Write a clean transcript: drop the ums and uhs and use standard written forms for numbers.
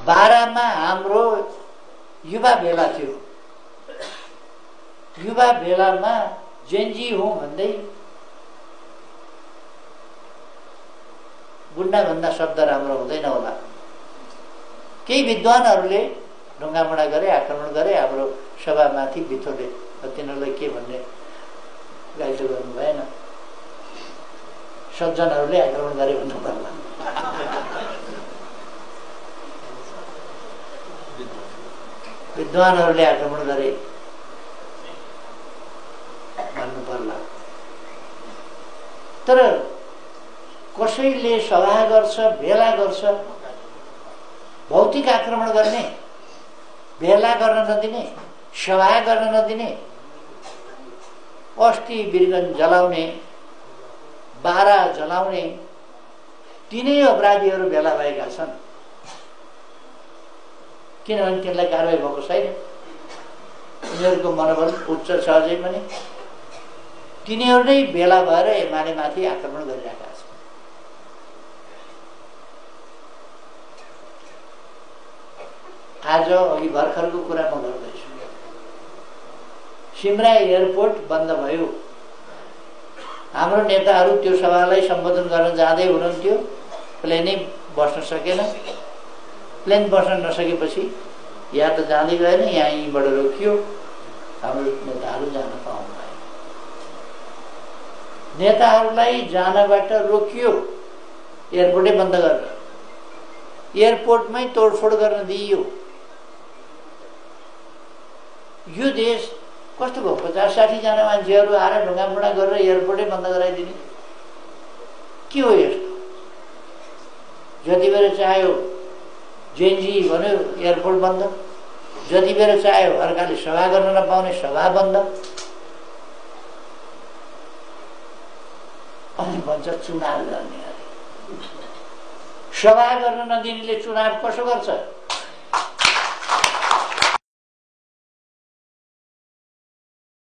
बारामा हाम्रो युवा भेला थियो। युवा भेलामा जेनजी हुँ भन्दै गुन्डा भन्दा शब्द राम्रो हुँदैन होला। केही विद्वानहरूले ढुङ्गामुढा गरे, आक्रमण गरे हाम्रो सभामाथि बिथोले। तिनीहरूलाई के भन्ने गाइलो गर्नु भएन। सज्जनहरूले आक्रमण गरे भन्नु पर्ला। विद्वानहरूले आक्रमण गरे भन्नु पर्ला। तर कसैले सभा गर्छ, भेला गर्छ, भौतिक आक्रमण गर्ने, भेला गर्न नदिने, सभा गर्न नदिने, अस्थि बिर्गन जलाउने, बारा जलाउने तिनै अपराधीहरू भेला भएका छन्। किनभने तिनलाई कारवाही भएको छैन। उनीहरूको मनोबल उच्च छ अझै पनि। तिनीहरू नै भेला भएर एमाले माथि आक्रमण गरिरहेका छन्। आज अघि भर्खरको कुरा म गर्दैछु। सिमरा एयरपोर्ट बन्द भयो। हाम्रो नेताहरू त्यो सभालाई सम्बोधन गर्न जाँदै हुनुहुन्थ्यो। प्लेनै बस्न सकेन। प्लेन बस्न नसकेपछि या त जाँदै गएन, यहीँबाट रोकियो। हाम्रो नेताहरू जान पाउनु भएन। नेताहरूलाई जानबाट रोकियो, एयरपोर्टै बन्द गरेर। एयरपोर्टमै तोडफोड गर्न दिइयो। यो देश कस्तो भयो? 50-60 जना मान्छेहरू आएर ढुङ्गामुढा गरेर एयरपोर्टै बन्द गराइदिने के हो यस्तो? जति बेर चाह्यो जेएनजी भन्यो एयरपोर्ट बन्द, जति बेर चाह्यो अर्काले सभा गर्न नपाउने सभा बन्द। अनि भन्छ चुनाव गर्ने। सभा गर्न नदिनेले चुनाव कसो गर्छ?